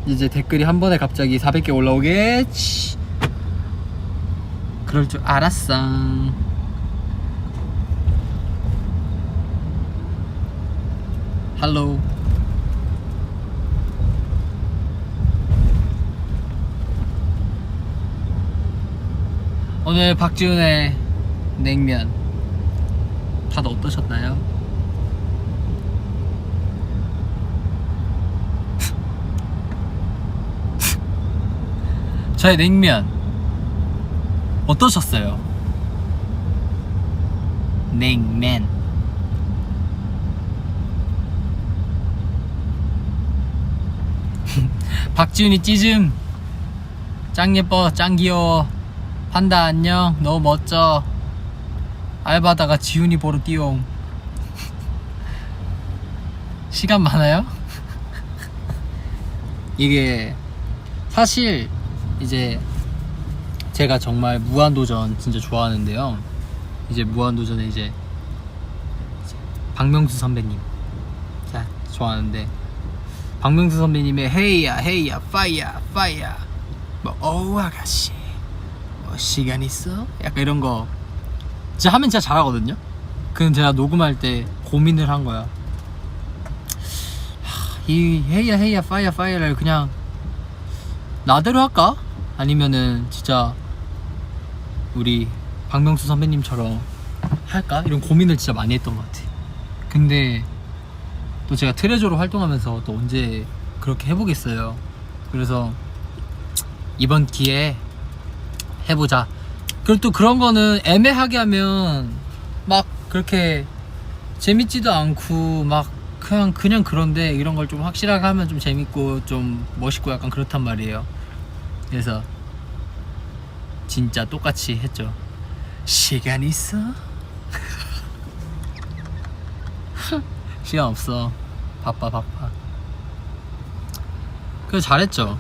이제 댓글이 한 번에 갑자기 400개 올라오겠지. 그럴 줄 알았어. 할로. 오늘 박지훈의 냉면 다들 어떠셨나요? 저의 냉면 어떠셨어요? 냉면. 박지훈이 찌즘. 짱 예뻐, 짱 귀여워. 판다 안녕, 너무 멋져. 알바다가 지훈이 보러 뛰어옴. 시간 많아요? 이게 사실 이제 제가 정말 무한도전 진짜 좋아하는데요. 이제 무한도전에 이제 박명수 선배님 자 좋아하는데, 박명수 선배님의 헤이야 헤이야 파이야 파이야 뭐 어우 아가씨 뭐 시간 있어? 약간 이런 거 진짜 하면 진짜 잘하거든요. 그건 제가 녹음할 때 고민을 한 거야. 이 헤이야 헤이야 파이야 파이야를 그냥 나대로 할까? 아니면은 진짜 우리 박명수 선배님처럼 할까? 이런 고민을 진짜 많이 했던 것 같아. 근데 또 제가 트레저로 활동하면서 또 언제 그렇게 해보겠어요. 그래서 이번 기회에 해보자. 그리고 또 그런 거는 애매하게 하면 막 그렇게 재밌지도 않고 막 그냥 그런데, 이런 걸 좀 확실하게 하면 좀 재밌고 좀 멋있고 약간 그렇단 말이에요. 그래서 진짜 똑같이 했죠. 시간 있어? 시간 없어. 바빠. 그래서 잘했죠.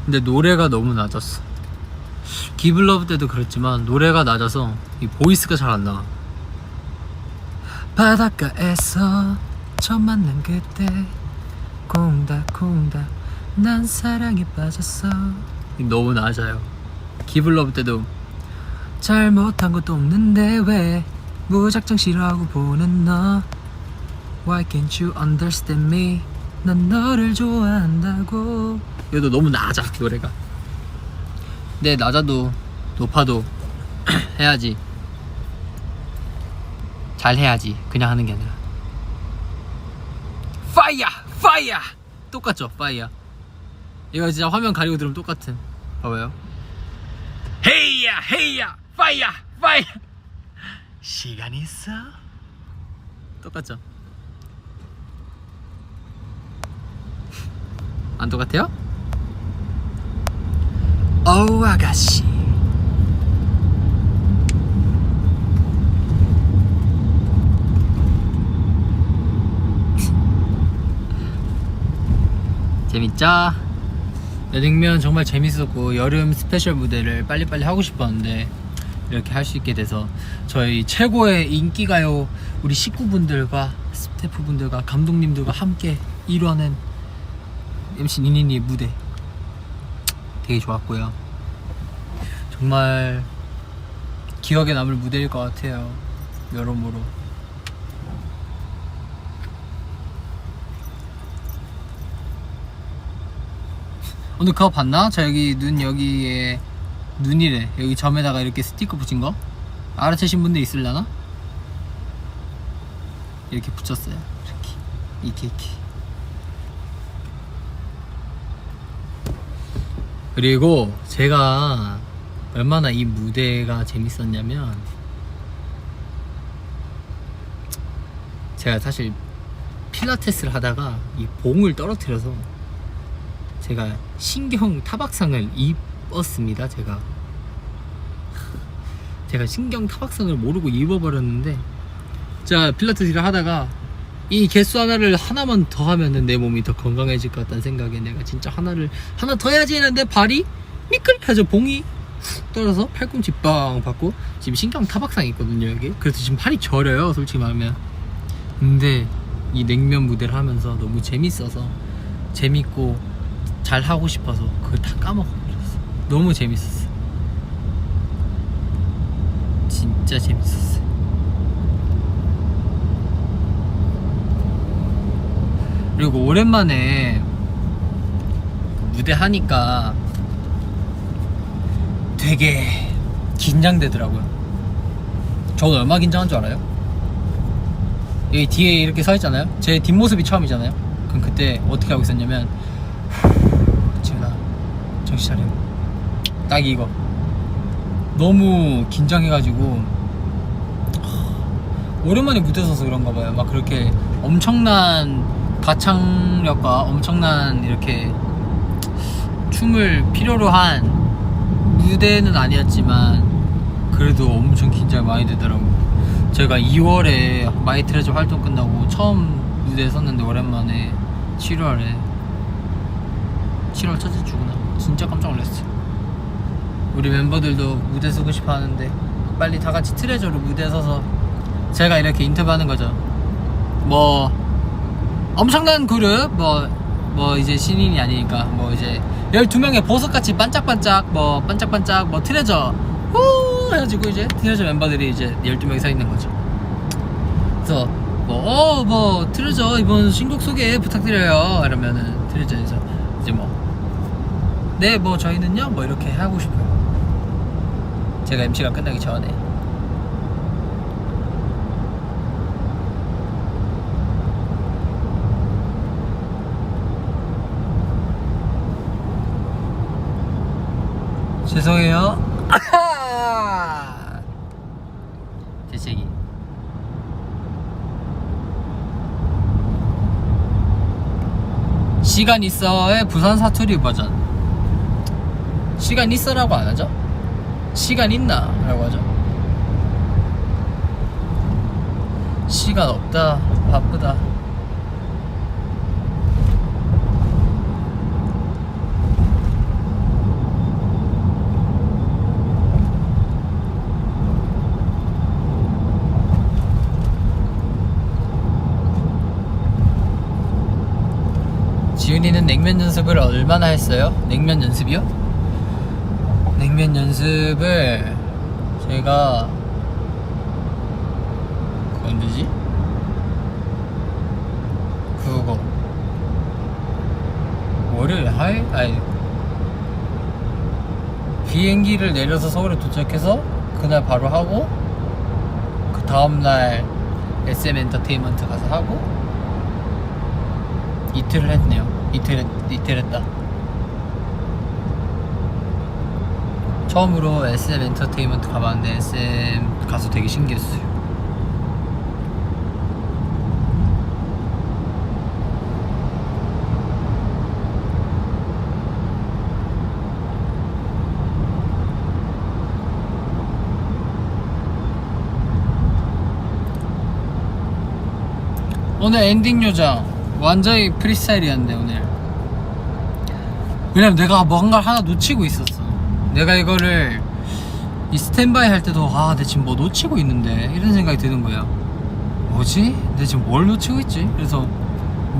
근데 노래가 너무 낮았어. 기블러브 때도 그랬지만 노래가 낮아서 이 보이스가 잘 안 나와. 바닷가에서 처음 만난 그때 콩닥콩닥 난 사랑에 빠졌어. 너무 낮아요. 기블러브 때도 잘못한 것도 없는데 왜 무작정 싫어하고 보는 너. Why can't you understand me? 난 너를 좋아한다고. 이것도 너무 낮아 노래가. 근데 낮아도 높아도 해야지. 잘 해야지. 그냥 하는 게 아니라. 파이야 똑같죠? 파이야. 이거 진짜 화면 가리고 들으면 똑같은. 봐봐요. 헤이야 파이야 시간 있어? 똑같죠? 안 똑같아요? 어우 아가씨. 재밌죠? 냉면 정말 재밌었고 여름 스페셜 무대를 빨리빨리 하고 싶었는데 이렇게 할 수 있게 돼서 저희 최고의 인기가요 우리 식구분들과 스태프분들과 감독님들과 함께 이뤄낸 MC 니니니의 무대 되게 좋았고요. 정말 기억에 남을 무대일 것 같아요. 여러모로. 오늘 그거 봤나? 저 여기 눈 여기에 눈이래. 여기 점에다가 이렇게 스티커 붙인 거 알아채신 분들 있으려나? 이렇게 붙였어요. 이렇게 그리고 제가 얼마나 이 무대가 재밌었냐면, 제가 사실 필라테스를 하다가 이 봉을 떨어뜨려서 제가 신경 타박상을 입었습니다. 제가 신경 타박상을 모르고 입어버렸는데, 제가 필라테스를 하다가 이 개수 하나만 더 하면은 내 몸이 더 건강해질 것 같다는 생각에 내가 진짜 하나 더 해야지 했는데 발이 미끌해서 봉이 훅 떨어서 팔꿈치 빵 받고 지금 신경 타박상이 있거든요 여기. 그래서 지금 팔이 저려요 솔직히 말하면. 근데 이 냉면 무대를 하면서 너무 재밌어서 재밌고 잘 하고 싶어서 그걸 다 까먹어버렸어. 너무 재밌었어. 진짜 재밌었어. 그리고 오랜만에 무대 하니까 되게 긴장되더라고요. 저 얼마나 긴장한 줄 알아요? 여기 뒤에 이렇게 서 있잖아요. 제 뒷모습이 처음이잖아요. 그럼 그때 어떻게 하고 있었냐면, 지훈아 정신 차려. 딱 이거 너무 긴장해가지고 오랜만에 무대 서서 그런가 봐요. 막 그렇게 엄청난 가창력과 엄청난 이렇게 춤을 필요로 한 무대는 아니었지만 그래도 엄청 긴장 많이 되더라고. 제가 2월에 마이 트레저 활동 끝나고 처음 무대에 섰는데 오랜만에 7월 첫째 주구나. 진짜 깜짝 놀랐어요. 우리 멤버들도 무대 서고 싶어 하는데 빨리 다 같이 트레저로 무대에 서서 제가 이렇게 인터뷰하는 거죠. 뭐 엄청난 그룹 뭐 이제 신인이 아니니까 뭐 이제 12명의 보석같이 반짝반짝 뭐 트레저 후 해가지고 이제 트레저 멤버들이 이제 12명이 서 있는 거죠. 그래서 뭐 트레저 이번 신곡 소개 부탁드려요 이러면은 트레저에서 이제 네 뭐 저희는요 뭐 이렇게 하고 싶어요. 제가 MC가 끝나기 전에. 죄송해요. 재채기. 시간 있어의 부산 사투리 버전. 시간 있어라고 안 하죠? 시간 있나? 라고 하죠. 시간 없다. 바쁘다. 지훈이는 냉면 연습을 얼마나 했어요? 냉면 연습이요? 냉면 연습을 제가 그거 언제지? 그거 월요일 화요일? 아니 비행기를 내려서 서울에 도착해서 그날 바로 하고 그 다음날 SM 엔터테인먼트 가서 하고 이틀을 했네요. 이틀 했다. 처음으로 SM 엔터테인먼트 가봤는데 SM 가서 되게 신기했어요. 오늘 엔딩 요정 완전히 프리스타일이었는데 오늘. 왜냐면 내가 뭔가 하나 놓치고 있었어. 내가 이거를 이 스탠바이 할 때도 내가 지금 뭐 놓치고 있는데 이런 생각이 드는 거야. 뭐지? 내가 지금 뭘 놓치고 있지? 그래서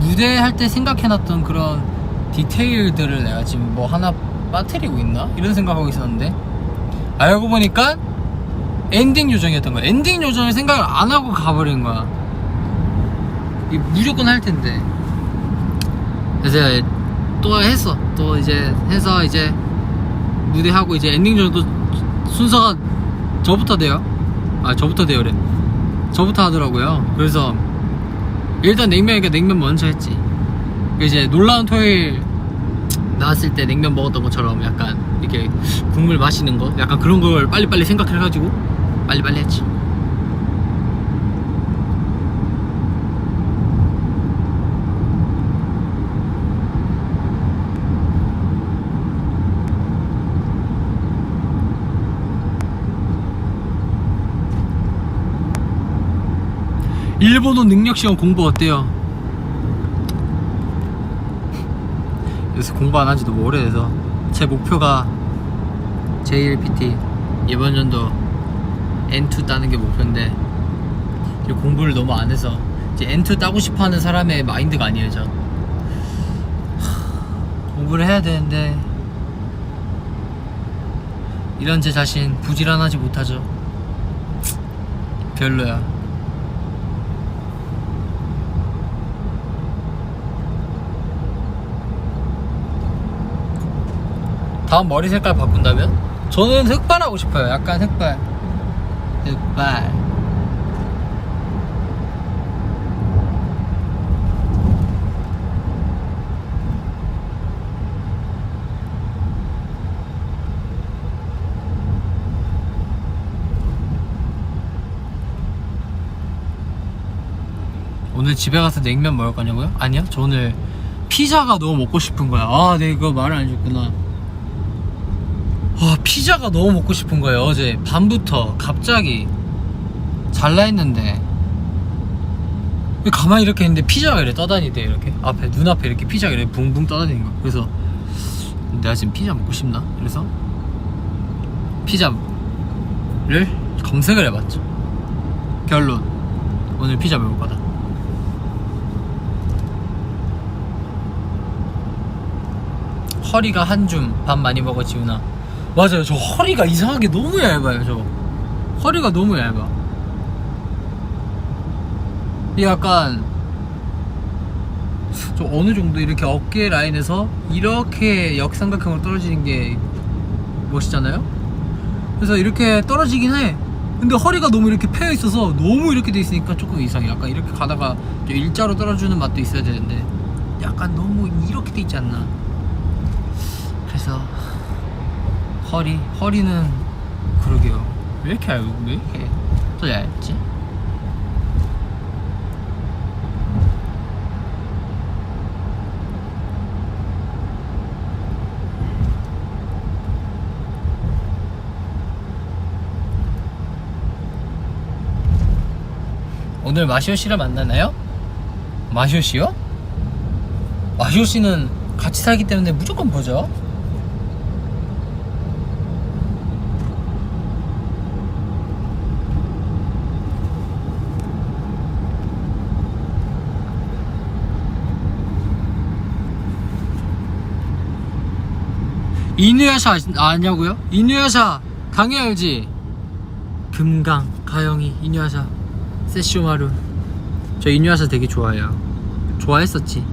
무대 할 때 생각해놨던 그런 디테일들을 내가 지금 뭐 하나 빠뜨리고 있나? 이런 생각하고 있었는데 알고 보니까 엔딩 요정이었던 거야. 엔딩 요정을 생각을 안 하고 가버린 거야. 무조건 할 텐데. 그래서 또 했어. 또 이제 해서 이제 무대하고 이제 엔딩 정도 순서가 저부터 돼요. 저부터 돼요래. 저부터 하더라고요. 그래서 일단 냉면이니까 냉면 먼저 했지. 이제 놀라운 토요일 나왔을 때 냉면 먹었던 것처럼 약간 이렇게 국물 마시는 거 약간 그런 걸 빨리빨리 생각해가지고 빨리빨리 했지. 일본어 능력시험 공부 어때요? 요새 공부 안 한지 너무 오래돼서 제 목표가 J1PT 이번 연도 N2 따는 게 목표인데 공부를 너무 안 해서 이제 N2 따고 싶어하는 사람의 마인드가 아니에요. 전 공부를 해야 되는데 이런 제 자신 부지런하지 못하죠. 별로야. 다음 머리 색깔 바꾼다면? 저는 흑발 하고 싶어요. 약간 흑발. 오늘 집에 가서 냉면 먹을 거냐고요? 아니요, 저 오늘 피자가 너무 먹고 싶은 거야. 아, 내가 이거 말을 안 해줬구나. 와, 피자가 너무 먹고 싶은 거예요. 어제 밤부터 갑자기 잘라 했는데 가만히 이렇게 했는데 피자가 이렇게 떠다니대. 이렇게 앞에 눈앞에 이렇게 피자가 이렇게 붕붕 떠다니는 거야. 그래서 내가 지금 피자 먹고 싶나? 그래서 피자를 검색을 해봤죠. 결론, 오늘 피자 먹을 거다. 허리가 한 줌 밥 많이 먹어 지훈아. 맞아요, 저 허리가 이상하게 너무 얇아요. 저 허리가 너무 얇아. 이 약간 저 어느 정도 이렇게 어깨 라인에서 이렇게 역삼각형으로 떨어지는 게 멋있잖아요. 그래서 이렇게 떨어지긴 해. 근데 허리가 너무 이렇게 패여 있어서 너무 이렇게 돼 있으니까 조금 이상해. 약간 이렇게 가다가 일자로 떨어지는 맛도 있어야 되는데 약간 너무 이렇게 돼 있지 않나. 그래서 허리는 그러게요. 왜 이렇게 얇고 왜 이렇게 더 얇지? 오늘 마시오 씨를 만나나요? 마시오 씨요? 마시오 씨는 같이 살기 때문에 무조건 보죠. 이누야샤 아냐고요? 이누야샤 당연히 알지. 금강, 가영이, 이누야샤, 세쇼마루. 저 이누야샤 되게 좋아해요. 좋아했었지.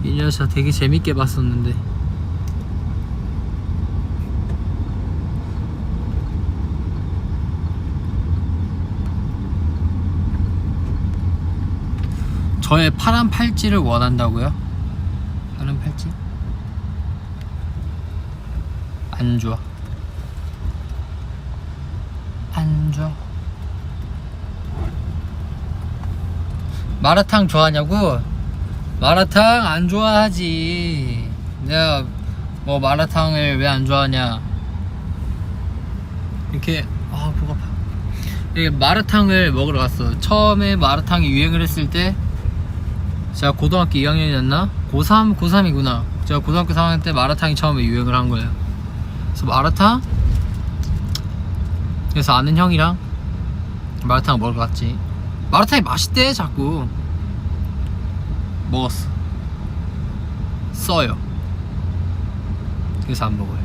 이누야샤 되게 재밌게 봤었는데. 저의 파란 팔찌를 원한다고요? 파란 팔찌? 안 좋아. 안 좋아. 마라탕 좋아하냐고? 마라탕 안 좋아하지. 내가 뭐 마라탕을 왜 안 좋아하냐. 이렇게 목 아파. 이렇게 마라탕을 먹으러 갔어. 처음에 마라탕이 유행을 했을 때 제가 고등학교 2학년이었나? 고3이구나. 제가 고등학교 3학년 때 마라탕이 처음에 유행을 한 거예요. 그래서 마라탕? 그래서 아는 형이랑 마라탕 먹으러 갔지. 마라탕이 맛있대 자꾸. 먹었어. 써요. 그래서 안 먹어요.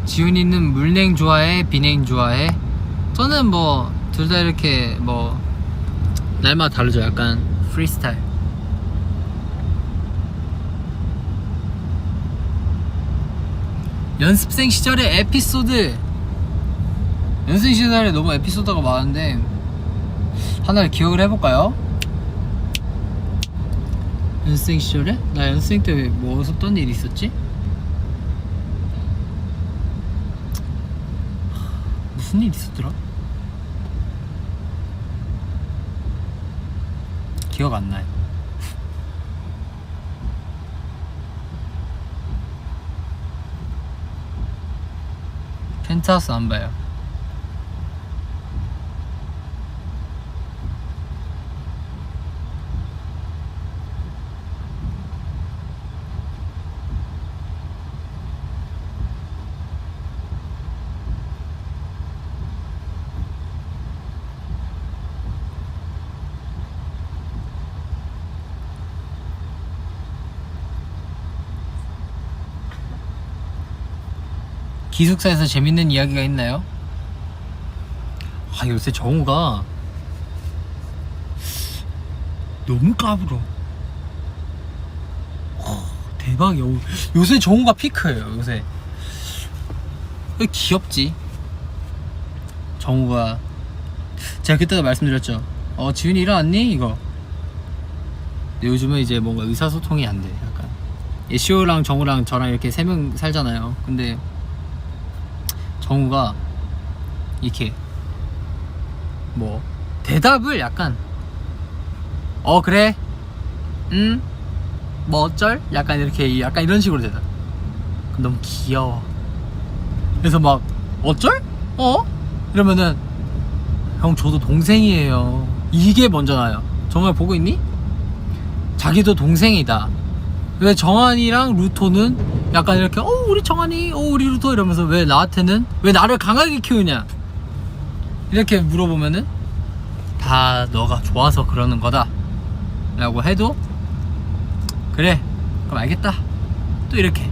지훈이는 물냉 좋아해? 비냉 좋아해? 저는 뭐 둘 다 이렇게 뭐 날마다 다르죠. 약간 프리스타일. 연습생 시절의 에피소드. 연습생 시절에 너무 에피소드가 많은데 하나를 기억을 해볼까요? 연습생 시절에? 나 연습생 때 뭐 어떤 일이 있었지? 무슨 일 있었더라? 기억 안 나요. 펜트하우스 안 봐요. 기숙사에서 재밌는 이야기가 있나요? 아, 요새 정우가 너무 까불어. 대박이야. 요새 정우가 피크예요. 요새 귀엽지. 정우가 제가 그때도 말씀드렸죠. 지윤이 일어났니? 이거. 근데 요즘은 이제 뭔가 의사소통이 안 돼. 약간 예시오랑 정우랑 저랑 이렇게 3명 살잖아요. 근데 정우가 이렇게 뭐 대답을 약간 그래 뭐 어쩔? 약간 이렇게 약간 이런 식으로 대답. 너무 귀여워. 그래서 막 어쩔? 이러면은 형 저도 동생이에요. 이게 먼저 나요. 정말 보고 있니? 자기도 동생이다. 왜 정한이랑 루토는 약간 이렇게 우리 정한이 우리 루토 이러면서 왜 나한테는 왜 나를 강하게 키우냐 이렇게 물어보면은 다 너가 좋아서 그러는 거다 라고 해도 그래 그럼 알겠다 또 이렇게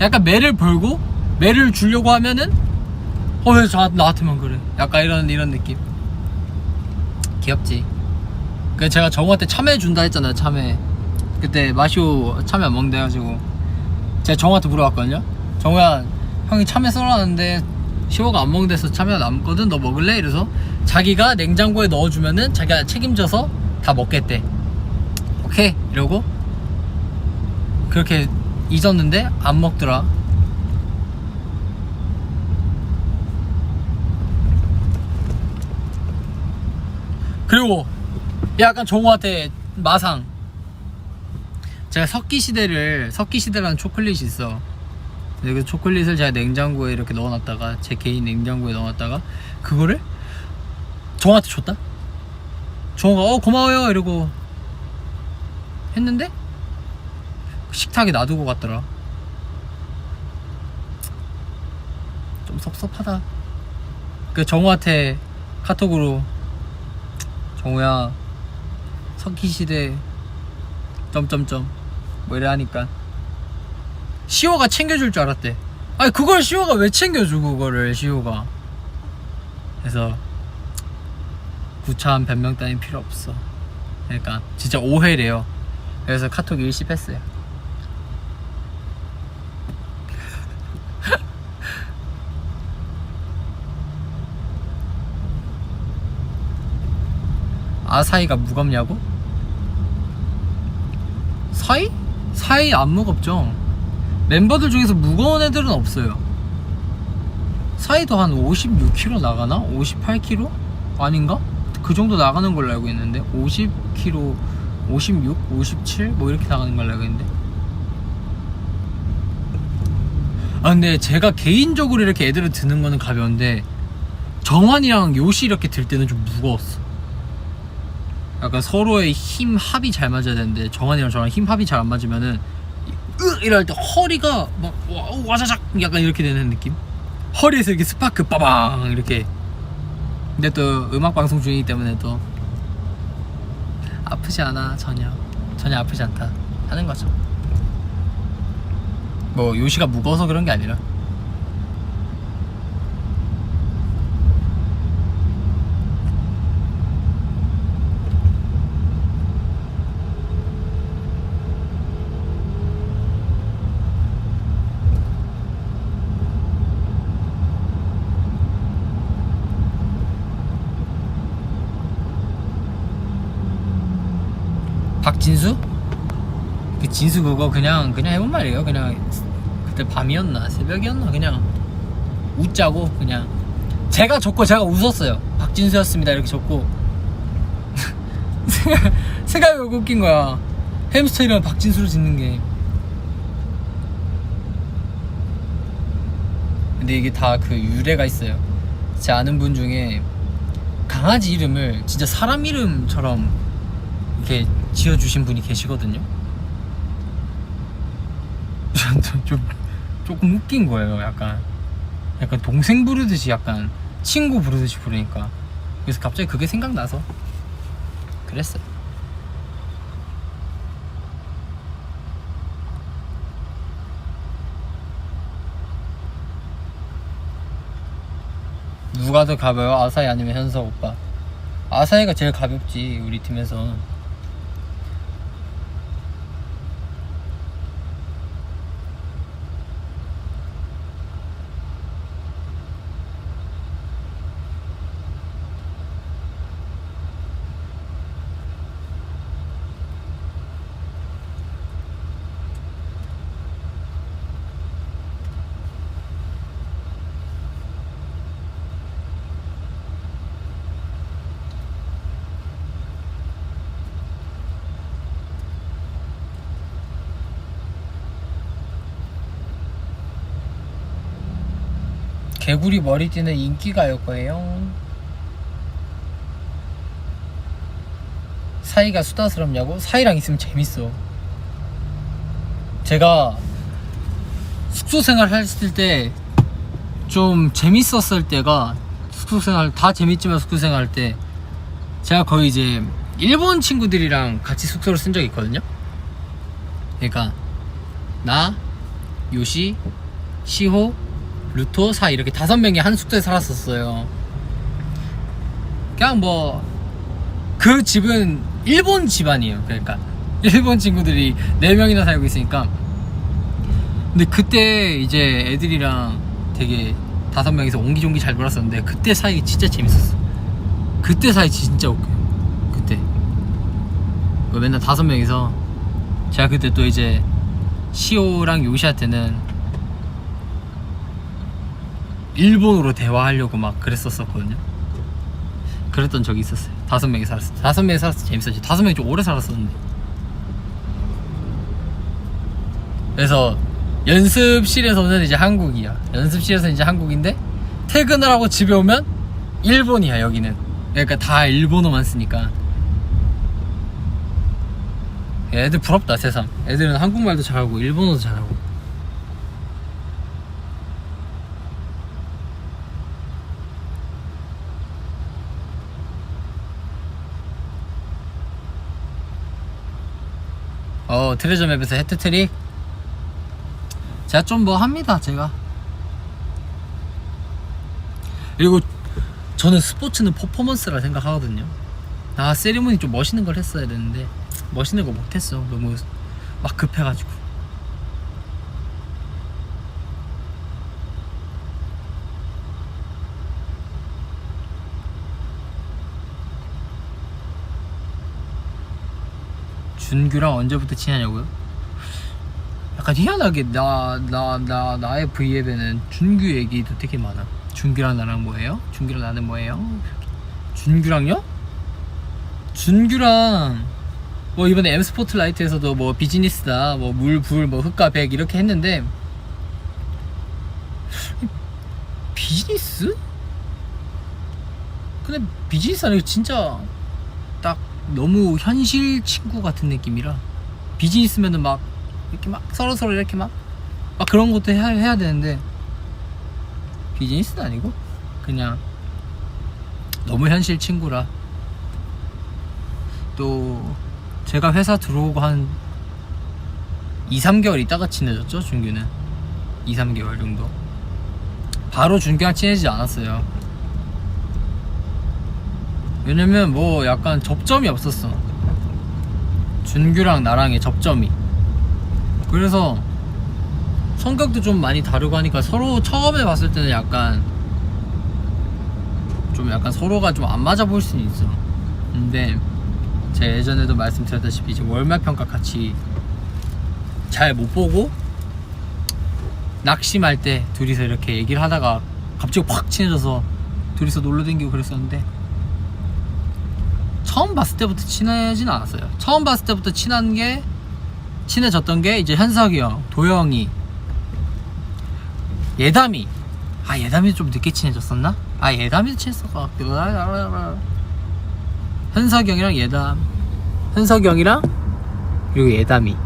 약간 매를 벌고 매를 주려고 하면은 왜 나한테만 그래 약간 이런 느낌. 귀엽지. 그래서 제가 정우한테 참외 준다 했잖아요. 참외 그때 마시오 참외 안 먹는다 해가지고 제가 정우한테 물어봤거든요. 정우야 형이 참외 썰어놨는데 시호가 안 먹는데서 참외가 남거든 너 먹을래? 이래서 자기가 냉장고에 넣어주면은 자기가 책임져서 다 먹겠대. 오케이 이러고 그렇게 잊었는데 안 먹더라. 그리고 약간 정우한테 마상. 제가 석기시대라는 초콜릿이 있어. 그 초콜릿을 제가 냉장고에 이렇게 넣어놨다가 제 개인 냉장고에 넣어놨다가 그거를 정우한테 줬다. 정우가 고마워요 이러고 했는데 식탁에 놔두고 갔더라. 좀 섭섭하다. 그 정우한테 카톡으로 정우야 석기시대 점점점 뭐 이래 하니까 시호가 챙겨줄 줄 알았대. 아니 그걸 시호가 왜 챙겨줘 그거를 시호가. 그래서 구차한 변명 따윈 필요 없어. 그러니까 진짜 오해래요. 그래서 카톡 일십했어요. 아사히가 무겁냐고? 사이 안 무겁죠. 멤버들 중에서 무거운 애들은 없어요. 사이도 한 56kg 나가나? 58kg? 아닌가? 그 정도 나가는 걸로 알고 있는데 50kg, 56, 57? 뭐 이렇게 나가는 걸로 알고 있는데. 근데 제가 개인적으로 이렇게 애들을 드는 거는 가벼운데 정환이랑 요시 이렇게 들 때는 좀 무거웠어. 약간 서로의 힘 합이 잘 맞아야 되는데 정한이랑 저랑 힘 합이 잘 안 맞으면은 이럴 때 허리가 막 와자작 약간 이렇게 되는 느낌? 허리에서 이렇게 스파크 빠방 이렇게. 근데 또 음악방송 중이기 때문에 또 아프지 않아. 전혀 아프지 않다 하는 거죠. 뭐 요시가 무거워서 그런 게 아니라. 박진수? 그 진수 그거 그냥 해본 말이에요. 그냥 그때 밤이었나 새벽이었나 그냥 웃자고 그냥 제가 적고 제가 웃었어요. 박진수였습니다 이렇게 적고 생각이 왜 웃긴 거야. 햄스터 이름 박진수로 짓는 게. 근데 이게 다 그 유래가 있어요. 제 아는 분 중에 강아지 이름을 진짜 사람 이름처럼 이렇게 지어주신 분이 계시거든요. 조금 웃긴 거예요. 약간 동생 부르듯이 약간 친구 부르듯이 부르니까. 그래서 갑자기 그게 생각나서 그랬어요. 누가 더 가벼워? 아사히 아니면 현석 오빠? 아사히가 제일 가볍지 우리 팀에서. 개구리 머리띠는 인기가요 거예요. 사이가 수다스럽냐고? 사이랑 있으면 재밌어. 제가 숙소 생활 했을 때 좀 재밌었을 때가, 숙소 생활 다 재밌지만 숙소 생활 할 때 제가 거의 이제 일본 친구들이랑 같이 숙소를 쓴 적이 있거든요. 그러니까 나, 요시, 시호, 루토, 사 이렇게 5명이 한 숙소에 살았었어요. 그냥 뭐 그 집은 일본 집안이에요. 그러니까 일본 친구들이 4명이나 살고 있으니까. 근데 그때 이제 애들이랑 되게 5명이서 옹기종기 잘 놀았었는데 그때 사이 진짜 재밌었어. 그때 사이 진짜 웃겨요. 그때 맨날 5명이서, 제가 그때 또 이제 시오랑 요시한테는 일본어로 대화하려고 막 그랬었거든요. 그랬던 적이 있었어요. 5명이 살았어. 5명이 살았을 때 재밌었지. 5명이 좀 오래 살았었는데. 그래서 연습실에서는 이제 한국이야. 연습실에서는 이제 한국인데 퇴근을 하고 집에 오면 일본이야 여기는. 그러니까 다 일본어만 쓰니까. 애들 부럽다 세상. 애들은 한국말도 잘하고 일본어도 잘하고. 트레저 맵에서 해트트릭 제가 좀 뭐 합니다. 제가. 그리고 저는 스포츠는 퍼포먼스라 생각하거든요. 세리머니 좀 멋있는 걸 했어야 되는데 멋있는 거 못했어. 너무 막 급해가지고. 준규랑 언제부터 친하냐고요? 약간 희한하게 나의 V앱에는 준규 얘기도 되게 많아. 준규랑 나랑 뭐예요? 준규랑 나는 뭐예요? 준규랑요? 준규랑 뭐 이번에 M스포트라이트에서도 뭐 비즈니스다, 뭐 물, 불, 뭐 흑과 백 이렇게 했는데, 비즈니스? 근데 비즈니스 아니고 진짜 딱 너무 현실 친구 같은 느낌이라. 비즈니스면은 막 이렇게 막 서로 이렇게 막 그런 것도 해야 되는데, 비즈니스는 아니고 그냥 너무 현실 친구라. 또 제가 회사 들어오고 한 2-3개월 있다가 친해졌죠. 준규는 2-3개월 정도. 바로 준규랑 친해지지 않았어요. 왜냐면 뭐 약간 접점이 없었어, 준규랑 나랑의 접점이. 그래서 성격도 좀 많이 다르고 하니까 서로 처음에 봤을 때는 약간 서로가 좀 안 맞아 보일 수는 있어. 근데 제가 예전에도 말씀드렸다시피 이제 월말 평가 같이 잘 못 보고 낙심할 때 둘이서 이렇게 얘기를 하다가 갑자기 확 친해져서 둘이서 놀러 다니고 그랬었는데, 처음 봤을 때부터 친해진 않았어요. 처음 봤을 때부터 친해졌던 게 이제 현석이 형, 도영이, 예담이. 예담이 좀 늦게 친해졌었나? 예담이도 친했을 것 같기도 하고. 현석이 형이랑 예담, 현석이 형이랑 그리고 예담이.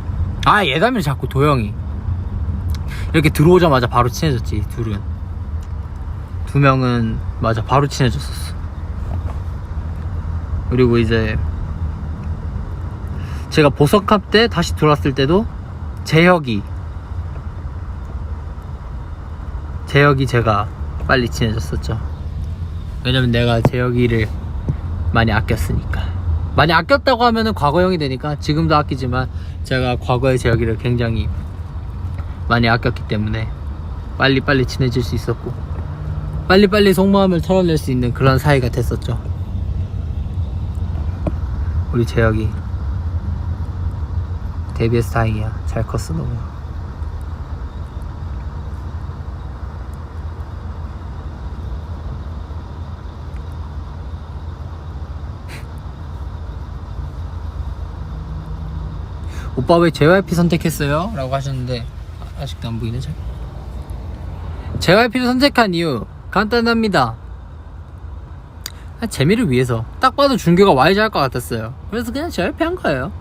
예담이는 자꾸 도영이. 이렇게 들어오자마자 바로 친해졌지. 두 명은 맞아 바로 친해졌었어. 그리고 이제 제가 보석합 때 다시 들어왔을 때도 재혁이 제가 빨리 친해졌었죠. 왜냐면 내가 재혁이를 많이 아꼈으니까. 많이 아꼈다고 하면은 과거형이 되니까 지금도 아끼지만 제가 과거의 재혁이를 굉장히 많이 아꼈기 때문에 빨리빨리 친해질 수 있었고 빨리빨리 속마음을 털어낼 수 있는 그런 사이가 됐었죠. 우리 재혁이 데뷔해서 다행이야. 잘 컸어 너무. 오빠 왜 JYP 선택했어요? 라고 하셨는데 아직도 안 보이네 잘. JYP를 선택한 이유 간단합니다. 재미를 위해서. 딱 봐도 준규가 YG 할 것 같았어요. 그래서 그냥 JYP 한 거예요.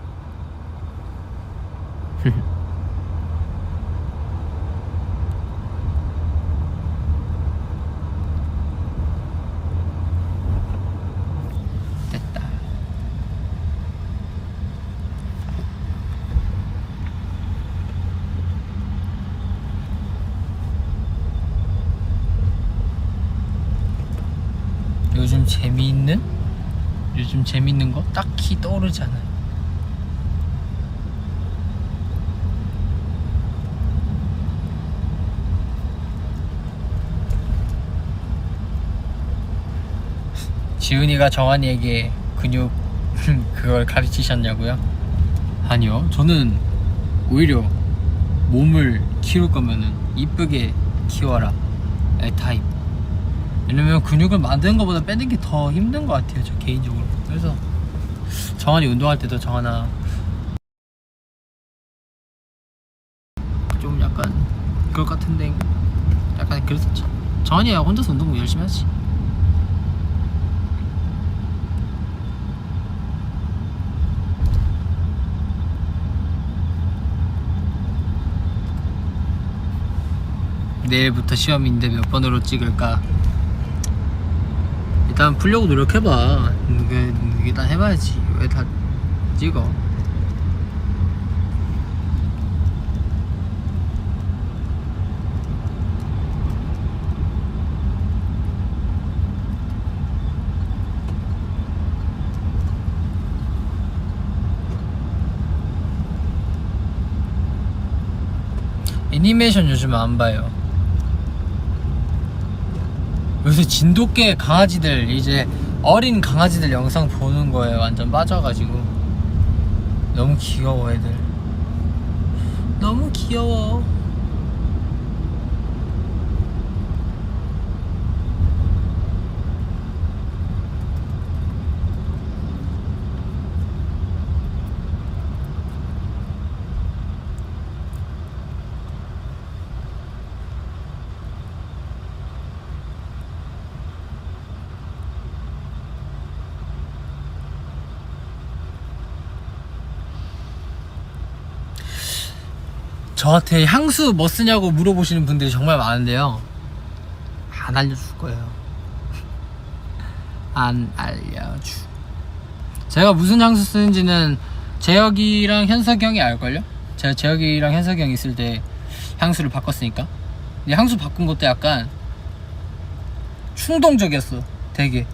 됐다. 요즘 재밌는 거 딱히 떠오르지 않아요. 지훈이가 정한이에게 근육 그걸 가르치셨냐고요? 아니요. 저는 오히려 몸을 키울 거면은 이쁘게 키워라 타입. 왜냐면 근육을 만드는 것보다 빼는 게 더 힘든 것 같아요, 저 개인적으로. 그래서 정한이 운동할 때도 정한아 좀 약간 그럴 것 같은데 약간 그랬었죠. 정한이야 혼자서 운동 열심히 하지. 내일부터 시험인데 몇 번으로 찍을까? 일단 풀려고 노력해봐. 일단 해봐야지. 왜 다 찍어? 애니메이션 요즘 안 봐요. 요새 진돗개 강아지들, 이제 어린 강아지들 영상 보는 거에 완전 빠져가지고 너무 귀여워. 애들 너무 귀여워. 저한테 향수 뭐 쓰냐고 물어보시는 분들이 정말 많은데요, 안 알려줄 거예요. 안 알려주. 제가 무슨 향수 쓰는지는 재혁이랑 현석이 형이 알걸요? 제가 재혁이랑 현석이 형 있을 때 향수를 바꿨으니까. 근데 향수 바꾼 것도 약간 충동적이었어. 되게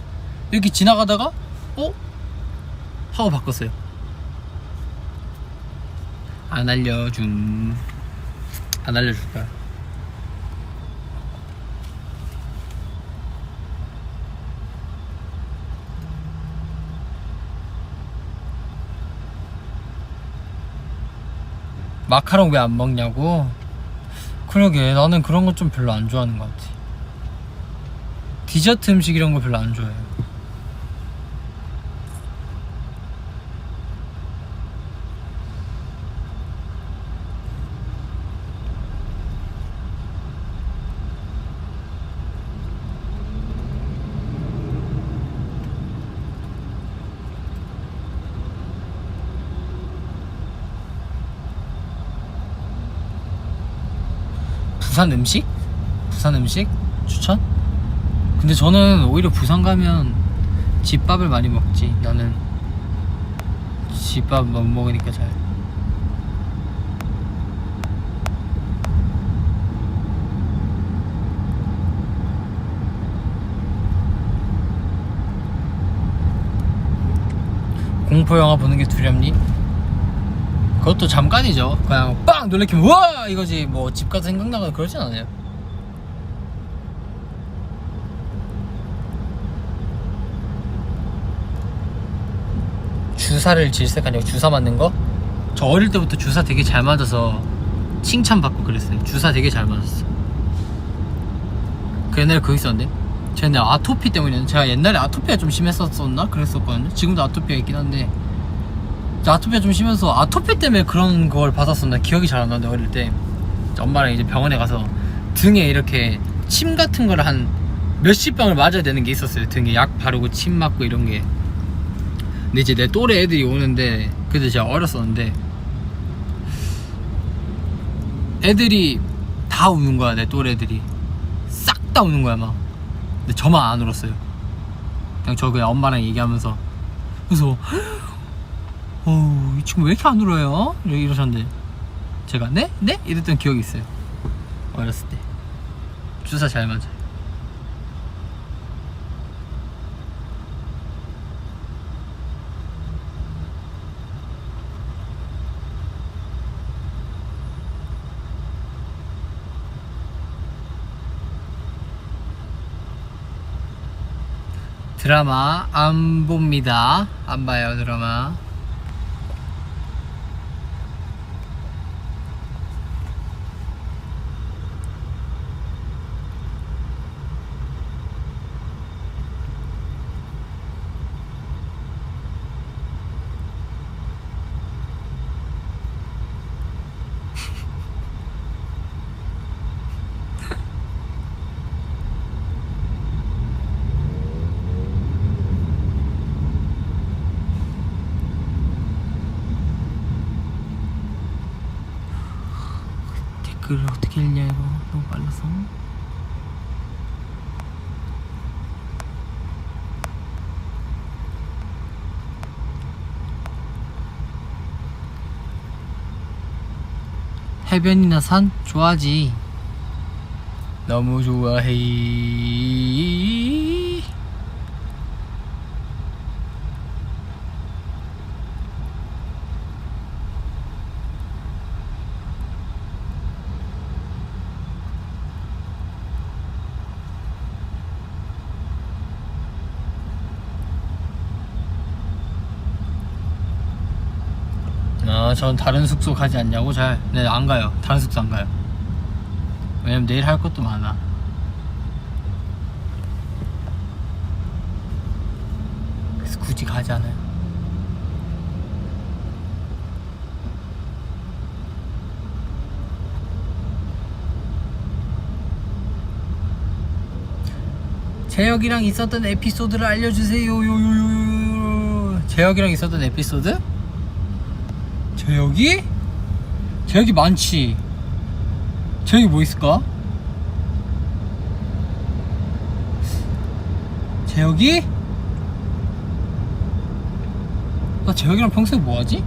이렇게 지나가다가 하고 바꿨어요. 안 알려줄 거야. 마카롱 왜 안 먹냐고? 그러게, 나는 그런 거 좀 별로 안 좋아하는 것 같아. 디저트 음식 이런 거 별로 안 좋아해요. 부산 음식? 부산 음식? 추천? 근데 저는 오히려 부산 가면 집밥을 많이 먹지. 나는 집밥 못 먹으니까 잘. 공포 영화 보는 게 두렵니? 그것도 잠깐이죠. 그냥 빵 놀래키면 우와 이거지. 뭐 집 가서 생각나거나 그러진 않아요. 주사를 질색하냐고. 주사 맞는 거? 저 어릴 때부터 주사 되게 잘 맞아서 칭찬받고 그랬어요. 주사 되게 잘 맞았어. 그 옛날에 그거 있었는데, 제가 옛날에 아토피 때문에, 제가 옛날에 아토피가 좀 심했었나? 그랬었거든요. 지금도 아토피가 있긴 한데, 아토피가 좀 심해서 아토피 때문에 그런 걸 받았었나 기억이 잘 안 나는데, 어릴 때 엄마랑 이제 병원에 가서 등에 이렇게 침 같은 거를 한 몇십 방울 맞아야 되는 게 있었어요. 등에 약 바르고 침 맞고 이런 게. 근데 이제 내 또래 애들이 오는데, 그때 제가 어렸었는데 애들이 다 우는 거야. 내 또래 애들이 싹 다 우는 거야 막. 근데 저만 안 울었어요. 그냥 저 그냥 엄마랑 얘기하면서, 그래서 이 친구 왜 이렇게 안 울어요? 이러셨는데 제가 네? 네? 이랬던 기억이 있어요. 어렸을 때. 주사 잘 맞아요. 드라마 안 봅니다. 안 봐요 드라마. 댓글을 어떻게 읽냐 이거 너무 빨라서. 해변이나 산? 좋아하지. 너무 좋아해. 전 다른 숙소 가지 않냐고? 네, 안 가요. 다른 숙소 안 가요. 왜냐면 내일 할 것도 많아. 그래서 굳이 가지 않아요. 재혁이랑 있었던 에피소드를 알려주세요. 재혁이랑 있었던 에피소드? 재혁이? 재혁이 많지. 재혁이 뭐 있을까? 재혁이? 나 재혁이랑 평소에 뭐하지?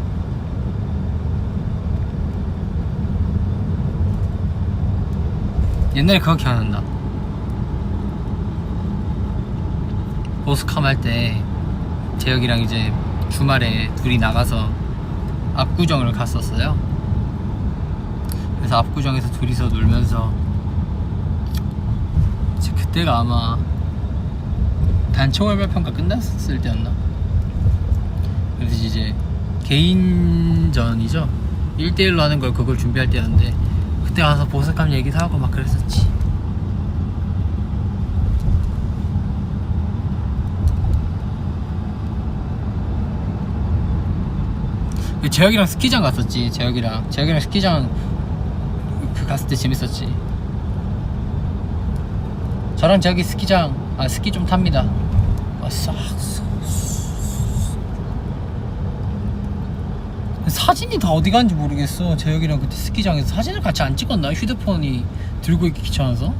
옛날에 그거 기억난다. 보스캄 할 때 재혁이랑 이제 주말에 둘이 나가서 압구정을 갔었어요. 그래서 압구정에서 둘이서 놀면서, 그때가 아마 단체월별 평가 끝났을 때였나? 그래서 이제 개인전이죠. 1대1로 하는 걸 그걸 준비할 때였는데, 그때 가서 보스캄 얘기도 하고 막 그랬었지. 재혁이랑 스키장 갔었지. 재혁이랑 스키장 그 갔을 때 재밌었지. 저랑 재혁이 스키장 스키 좀 탑니다. 사진이 다 어디 갔는지 모르겠어. 재혁이랑 그때 스키장에서 사진을 같이 안 찍었나? 휴대폰이 들고 있기 귀찮아서.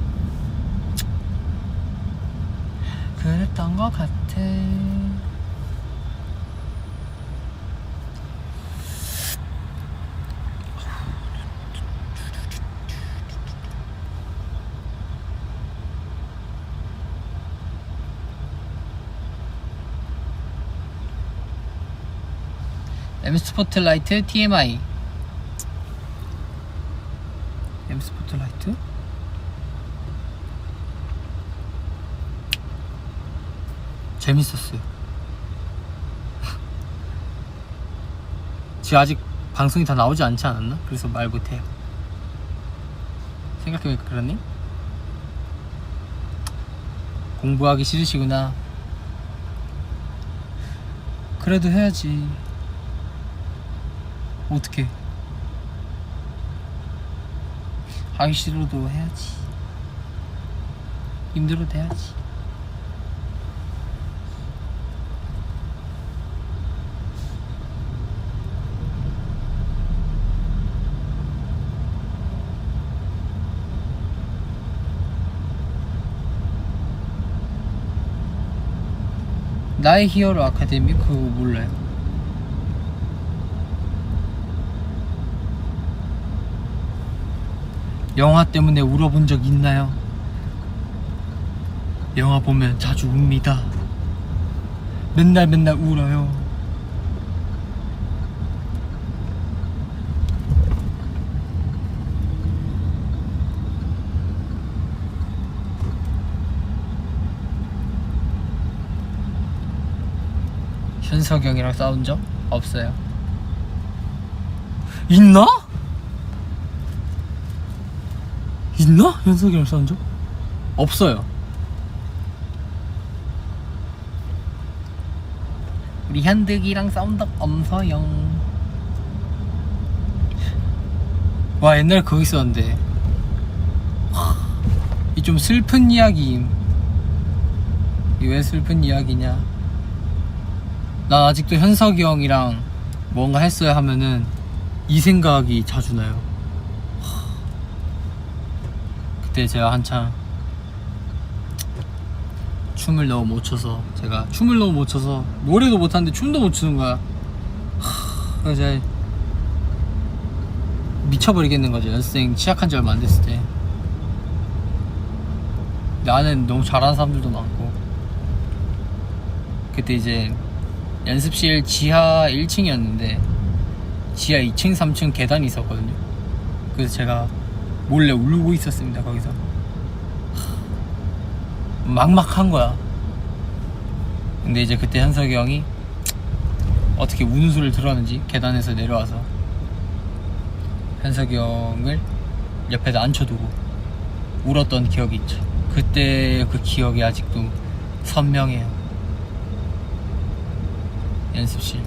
그랬던 것 같아. M 스포트라이트 TMI. M 스포트라이트? 재밌었어요. 지금 아직 방송이 다 나오지 않지 않았나? 그래서 말 못해요. 생각해보니까 그러니? 공부하기 싫으시구나. 그래도 해야지. 어떡해. 하기 싫어도 해야지. 힘들어도 해야지. 나의 히어로 아카데미? 그거 몰라요. 영화 때문에 울어본 적 있나요? 영화 보면 자주 웁니다. 맨날 울어요. 현석이 형이랑 싸운 적 없어요. 있나? 있나? 현석이 형이랑 싸운 적? 없어요. 우리 현득이랑 싸운 적 없어요. 와, 옛날에 그거 있었는데 이 좀 슬픈 이야기임. 이 왜 슬픈 이야기냐, 나 아직도 현석이 형이랑 뭔가 했어야 하면은 이 생각이 자주 나요. 그때 제가 한창 춤을 너무 못 춰서, 제가 춤을 너무 못 춰서 노래도 못하는데 춤도 못 추는 거야. 그래서 제가 미쳐버리겠는 거죠. 연습생 시작한 지 얼마 안 됐을 때. 나는 너무 잘하는 사람들도 많고. 그때 이제 연습실 지하 1층이었는데 지하 2층 3층 계단이 있었거든요. 그래서 제가 몰래 울고 있었습니다. 거기서 막막한 거야. 근데 이제 그때 현석이 형이 어떻게 우는 소리를 들었는지 계단에서 내려와서 현석이 형을 옆에다 앉혀두고 울었던 기억이 있죠. 그때 그 기억이 아직도 선명해요. 연습실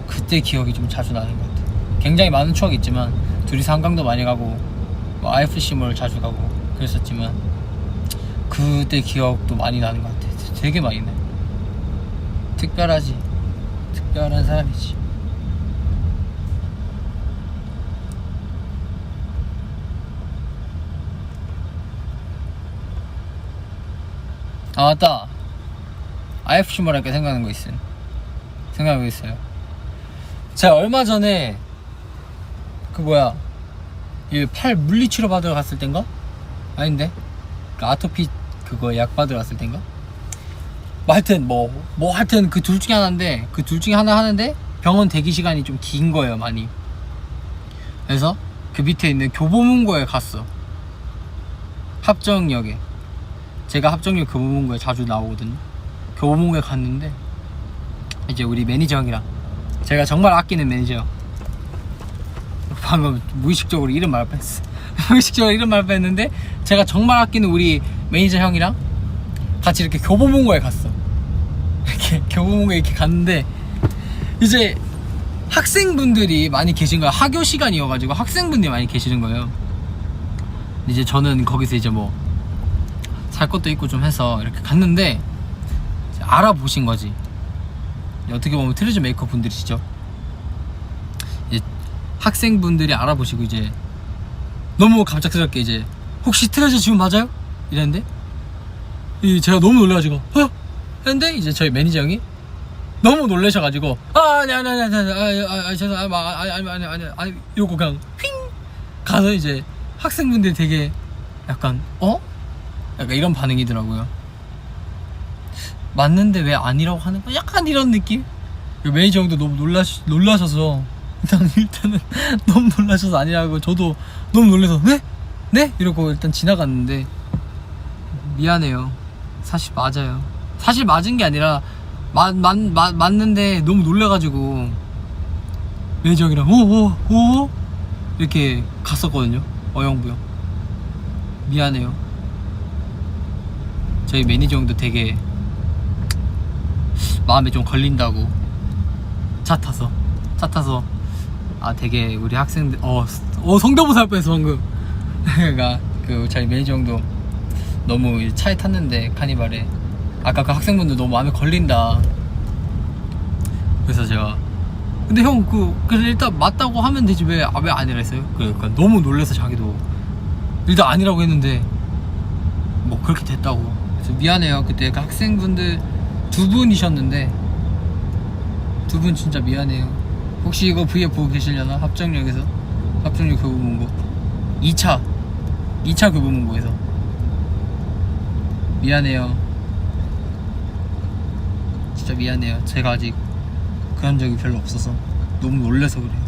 그때 기억이 좀 자주 나는 것 같아요. 굉장히 많은 추억이 있지만 둘이서 한강도 많이 가고 뭐 IFC몰 자주 가고 그랬었지만 그때 기억도 많이 나는 것 같아요. 되게 많이 나요. 특별하지. 특별한 사람이지. 아, 맞다. IFC몰 할까 생각나는 거 생각하고 있어요. 제가 얼마 전에 그 뭐야, 이 팔 물리치료 받으러 갔을 땐가? 아닌데, 그 아토피 그거 약 받으러 갔을 땐가? 뭐 하여튼 하여튼 그 둘 중에 하나인데, 그 둘 중에 하나 하는데 병원 대기 시간이 좀 긴 거예요, 많이. 그래서 그 밑에 있는 교보문고에 갔어. 합정역에. 제가 합정역 교보문고에 자주 나오거든요. 교보문고에 갔는데 이제 우리 매니저 형이랑, 제가 정말 아끼는 매니저, 방금 무의식적으로 이름 말 뻔했어. 무의식적으로 이름 말 뻔했는데 제가 정말 아끼는 우리 매니저 형이랑 같이 이렇게 교보문고에 갔어. 이렇게 교보문고에 이렇게 갔는데 이제 학생분들이 많이 계신 거야. 학교 시간이어가지고 학생분들이 많이 계시는 거예요. 이제 저는 거기서 이제 뭐 살 것도 있고 좀 해서 이렇게 갔는데 알아보신 거지. 어떻게 보면 트레저 메이커 분들이시죠. 이제 학생분들이 알아보시고 이제 너무 갑작스럽게 이제 혹시 트레저 지금 맞아요? 이랬는데 제가 너무 놀라가지고 했는데 이제 저희 매니저 형이 너무 놀라셔가지고 아니 이러고 그냥 휙 가서 이제 학생분들이 되게 약간 약간 이런 반응이더라고요. 맞는데 왜 아니라고 하는 거야? 약간 이런 느낌? 매니저 형도 너무 놀라셔서 일단은 너무 놀라셔서 아니라고 저도 너무 놀라서 네? 네? 이러고 일단 지나갔는데 미안해요. 사실 맞아요. 사실 맞은 게 아니라 맞는데 너무 놀래가지고 매니저 형이랑 오 이렇게 갔었거든요. 어영부영. 미안해요. 저희 매니저 형도 되게 마음에 좀 걸린다고 차 타서 되게 우리 학생들 성대모사 할 뻔했어 방금. 그러니까 그 저희 매니저 형도 너무 차에 탔는데 카니발에 아까 그 학생분들 너무 마음에 걸린다. 그래서 제가 근데 형 그래서 일단 맞다고 하면 되지 왜 아니라 했어요? 그러니까 너무 놀라서 자기도 일단 아니라고 했는데 뭐 그렇게 됐다고. 그래서 미안해요. 그때 그 학생분들 2분이셨는데 2분 진짜 미안해요. 혹시 이거 V앱 보고 계시려나? 합정역 교보문고 2차 교보문고에서 미안해요. 진짜 미안해요. 제가 아직 그런 적이 별로 없어서 너무 놀라서 그래요.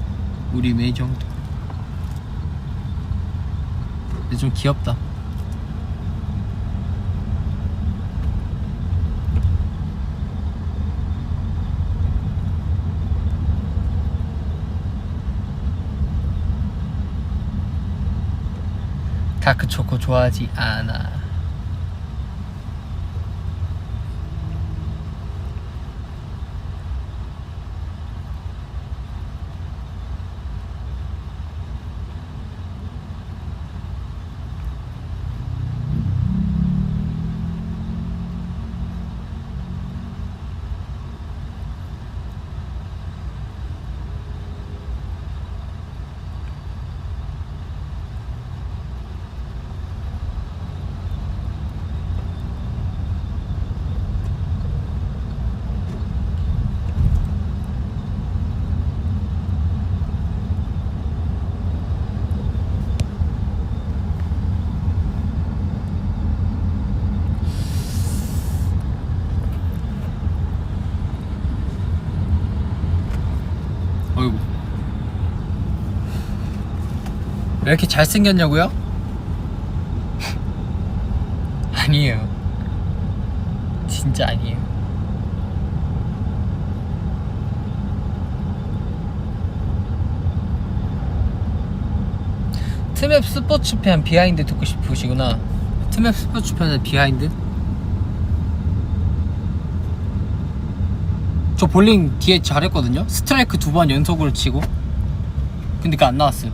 우리 매니저 형도. 근데 좀 귀엽다. 다크초코 좋아하지 않아. 어이구 왜 이렇게 잘생겼냐고요? 아니에요. 진짜 아니에요. 트맵 스포츠편 비하인드 듣고 싶으시구나. 트맵 스포츠편의 비하인드? 저 볼링 뒤에 잘했거든요? 스트라이크 2번 연속으로 치고 근데 그 안 나왔어요.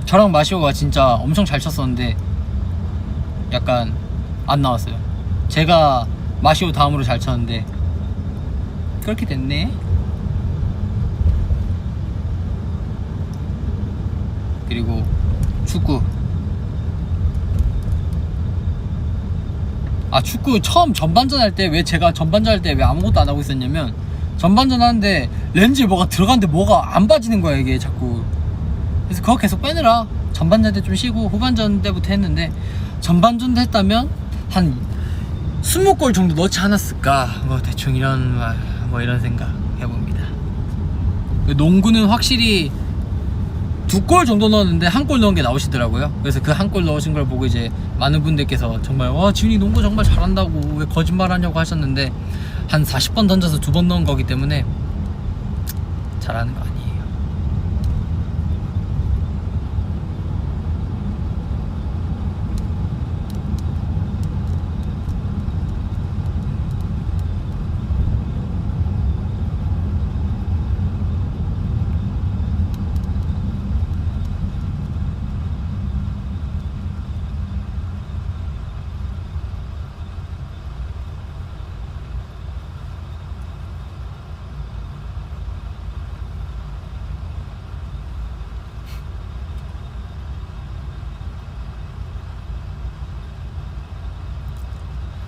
저랑 마시오가 진짜 엄청 잘 쳤었는데 약간 안 나왔어요. 제가 마시오 다음으로 잘 쳤는데 그렇게 됐네. 그리고 축구 축구 처음 전반전 할 때 왜 제가 전반전 할 때 왜 아무것도 안 하고 있었냐면 전반전 하는데 렌즈에 뭐가 들어갔는데 뭐가 안 빠지는 거야 이게 자꾸. 그래서 그거 계속 빼느라 전반전 때 좀 쉬고 후반전 때부터 했는데 전반전 때 했다면 한 20골 정도 넣지 않았을까 뭐 대충 이런 생각 해봅니다. 농구는 확실히 2골 정도 넣었는데 1골 넣은 게 나오시더라고요. 그래서 그 1골 넣으신 걸 보고 이제 많은 분들께서 정말 와 지훈이 농구 정말 잘한다고 왜 거짓말 하냐고 하셨는데 한 40번 던져서 2번 넣은 거기 때문에 잘하는 거 아니에요.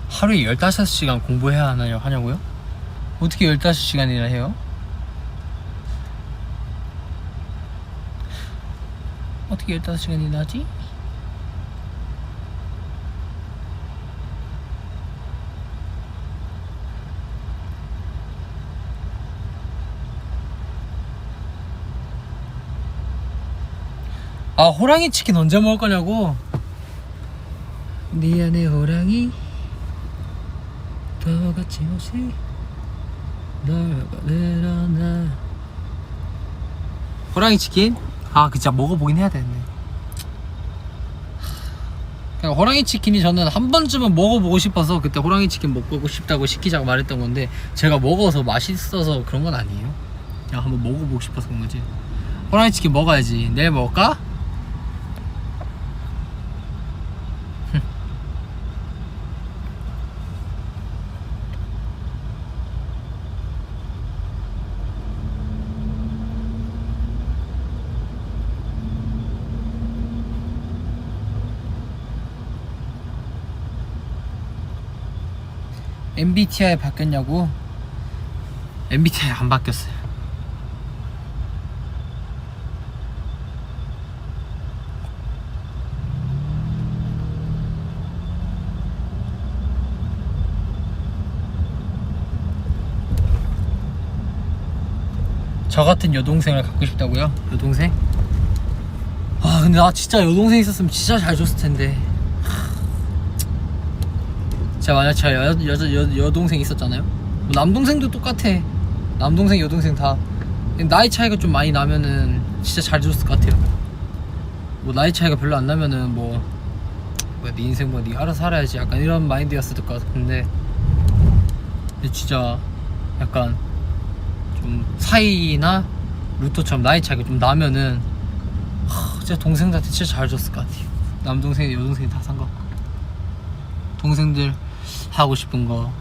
하루에 15시간 공부해야 하냐고요? 어떻게 15시간이나 해요? 어떻게 15시간이나 하지? 아 호랑이 치킨 언제 먹을 거냐고. 네 안에 호랑이 더 거침없이 널 거느려나. 호랑이 치킨? 아 진짜 먹어보긴 해야 되는데. 그냥 호랑이 치킨이 저는 한 번쯤은 먹어보고 싶어서 그때 호랑이 치킨 먹고 싶다고 시키자고 말했던 건데, 제가 먹어서 맛있어서 그런 건 아니에요. 그냥 한번 먹어보고 싶어서 그런 거지. 호랑이 치킨 먹어야지. 내일 먹을까? MBTI 바뀌었냐고? MBTI 안 바뀌었어요. 저 같은 여동생을 갖고 싶다고요? 여동생? 아 근데 나 진짜 여동생 있었으면 진짜 잘 줬을 텐데. 제가 만약 제가 여동생 있었잖아요? 뭐 남동생도 똑같아. 남동생 여동생 다 나이 차이가 좀 많이 나면은 진짜 잘 줬을 것 같아요. 뭐 나이 차이가 별로 안 나면은 네 인생 네 알아서 살아야지 약간 이런 마인드였을 것 같은데, 근데 진짜 약간 좀 사이나 루토처럼 나이 차이가 좀 나면은 진짜 동생들한테 진짜 잘 줬을 것 같아요. 남동생 여동생이 다 상관없고 동생들 하고 싶은 거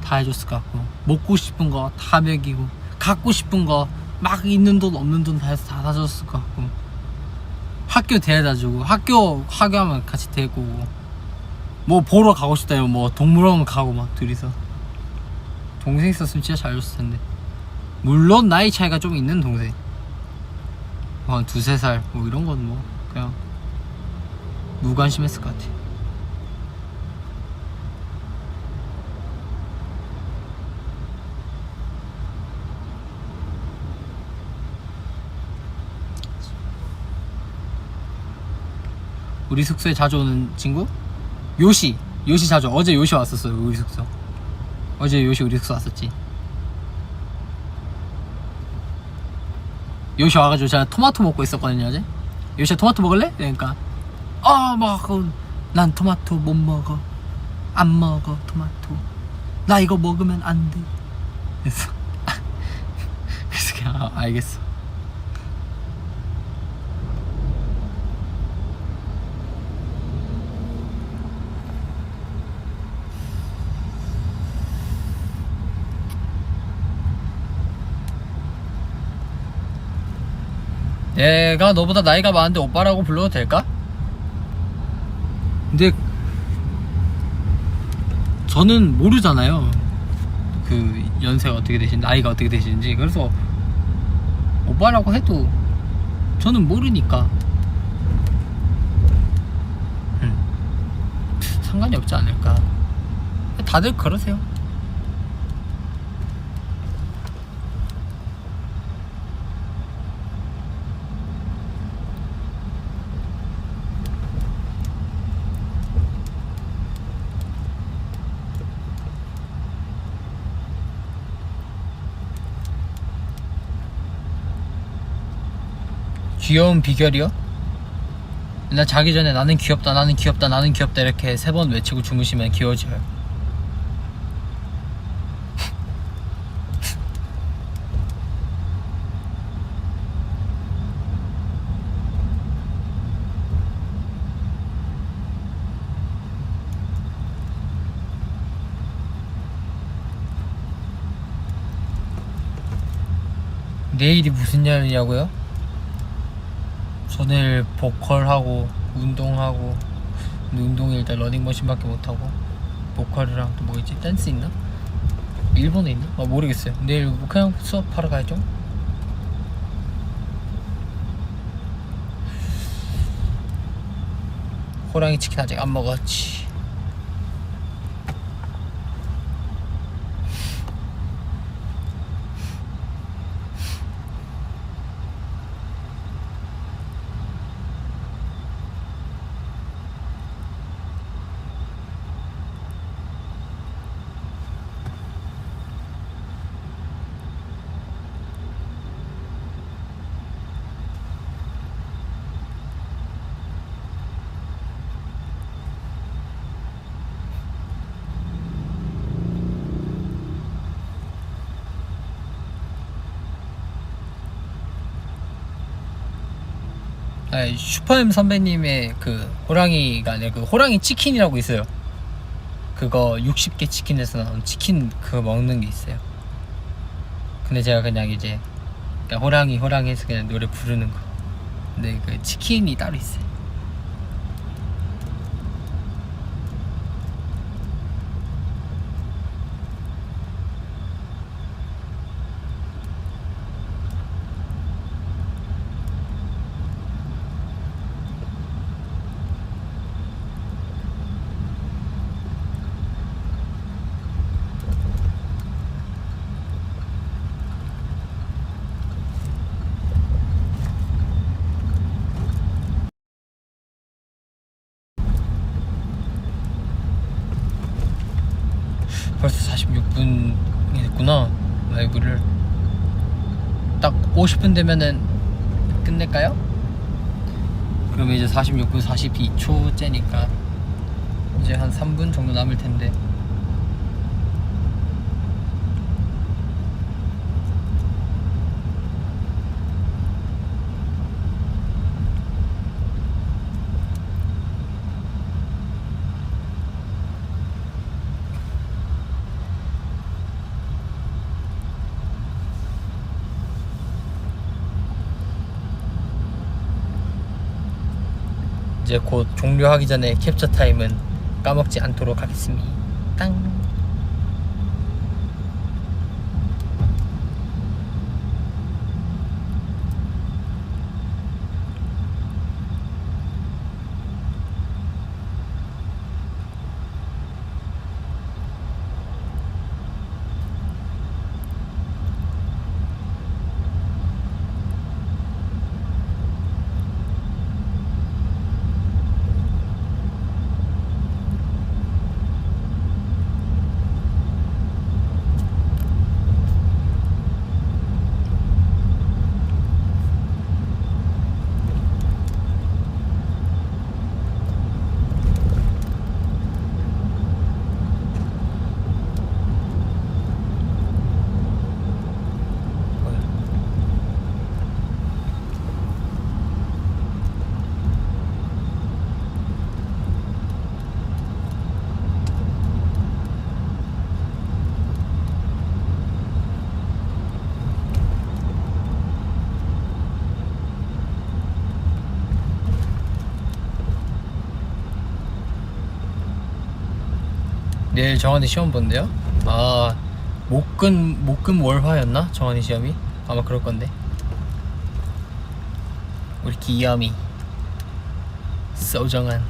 다 해줬을 것 같고, 먹고 싶은 거 다 먹이고, 갖고 싶은 거 막 있는 돈 없는 돈 다 해서 다 사줬을 것 같고, 학교 데려다주고, 학교하면 같이 데리고 오고, 뭐 보러 가고 싶다면 뭐 동물원 가고 막 둘이서. 동생 있었으면 진짜 잘 줬을 텐데. 물론 나이 차이가 좀 있는 동생, 한 2-3살 뭐 이런 건 뭐 그냥 무관심했을 것 같아. 우리 숙소에 자주 오는 친구? 요시 자주. 어제 요시 왔었어요. 우리 숙소 어제 요시 우리 숙소 왔었지. 요시 와가지고 제가 토마토 먹고 있었거든요. 어제 요시야 토마토 먹을래? 그러니까 난 토마토 못 먹어. 안 먹어 토마토. 나 이거 먹으면 안 돼. 그래서 그냥 알겠어. 내가 너보다 나이가 많은데 오빠라고 불러도 될까? 근데 저는 모르잖아요, 그 연세가 어떻게 되시는지, 나이가 어떻게 되시는지. 그래서 오빠라고 해도 저는 모르니까 상관이 없지 않을까. 다들 그러세요. 귀여운 비결이요? 나 자기 전에 나는 귀엽다 나는 귀엽다 나는 귀엽다 이렇게 3번 외치고 주무시면 귀여워져요. 내일이 무슨 날이냐고요? 저 내일 보컬하고 운동하고, 근데 운동이 일단 러닝머신밖에 못하고, 보컬이랑 또 뭐 있지? 댄스 있나? 일본에 있나? 모르겠어요. 내일 그냥 수업하러 가야죠. 호랑이 치킨 아직 안 먹었지. 아니, 슈퍼엠 선배님의 그 호랑이가 아니라 그 호랑이 치킨이라고 있어요. 그거 60개 치킨에서 나온 치킨 그거 먹는 게 있어요. 근데 제가 그냥 이제 그냥 호랑이 해서 그냥 노래 부르는 거. 근데 그 치킨이 따로 있어요. 벌써 46분이 됐구나. 라이브를 딱 50분 되면은 끝낼까요? 그러면 이제 46분 42초째니까 이제 한 3분 정도 남을 텐데 이제 곧 종료하기 전에 캡처 타임은 까먹지 않도록 하겠습니다. 땅. 내일 정한이 시험 본대요? 아, 목금월화였나? 정한이 시험이? 아마 그럴 건데. 우리 기염이 소정한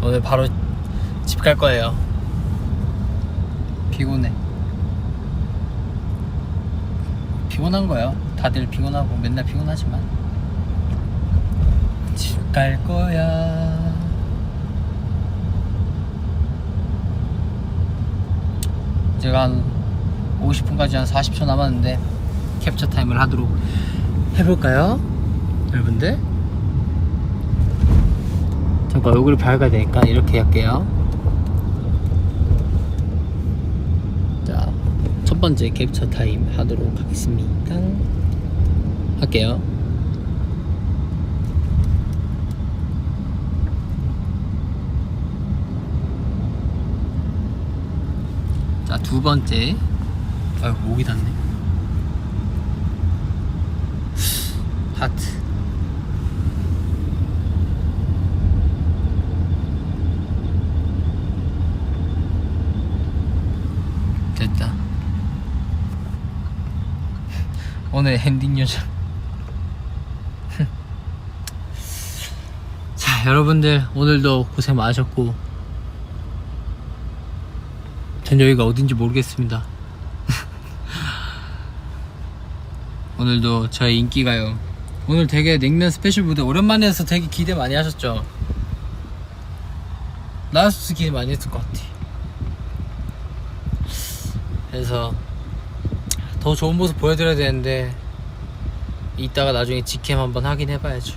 오늘 바로 집 갈 거예요. 피곤해. 피곤한 거야. 다들 피곤하고 맨날 피곤하지만 집 갈 거야. 제가 한 50분까지 한 40초 남았는데 캡처 타임을 하도록 해볼까요? 여러분들? 잠깐 얼굴이 밝아야 되니까 이렇게 할게요. 자, 첫 번째 캡처 타임 하도록 하겠습니다. 할게요. 자, 두 번째. 아이고, 목이 닿네. 하트. 됐다. 오늘 엔딩 요정 여러분들 오늘도 고생 많으셨고 전 여기가 어딘지 모르겠습니다. 오늘도 저의 인기가요. 오늘 되게 냉면 스페셜 무대 오랜만에 해서 되게 기대 많이 하셨죠? 나였어도 기대 많이 했을 것 같아. 그래서 더 좋은 모습 보여드려야 되는데 이따가 나중에 직캠 한번 하긴 해봐야죠.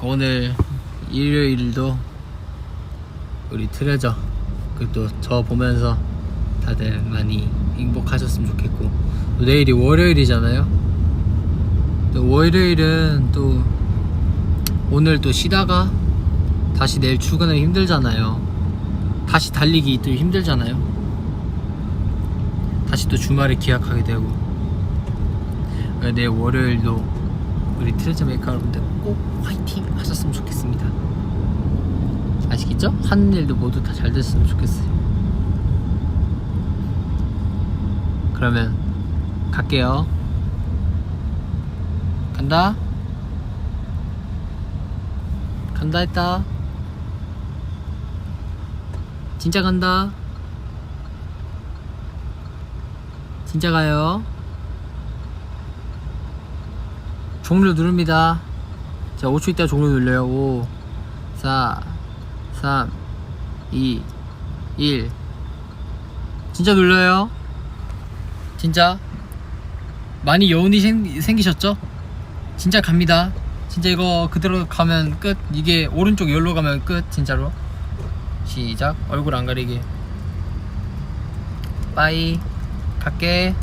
오늘 일요일도 우리 트레저 그리고 또 저 보면서 다들 많이 행복하셨으면 좋겠고, 또 내일이 월요일이잖아요. 또 월요일은 또 오늘 또 쉬다가 다시 내일 출근하기 힘들잖아요. 다시 달리기 또 힘들잖아요. 다시 또 주말에 기약하게 되고. 내일 월요일도 우리 트레저 메이커 여러분들 꼭 화이팅 하셨으면 좋겠습니다. 아시겠죠? 하는 일도 모두 다 잘 됐으면 좋겠어요. 그러면 갈게요. 간다. 간다 했다. 진짜 간다. 진짜 가요. 종료 누릅니다. 자, 5초 있다 종료 눌러요. 5 4 3 2 1. 진짜 눌러요. 진짜 많이 여운이 생기셨죠? 진짜 갑니다. 진짜 이거 그대로 가면 끝. 이게 오른쪽 열로 가면 끝. 진짜로. 시작. 얼굴 안 가리게. 빠이. 갈게.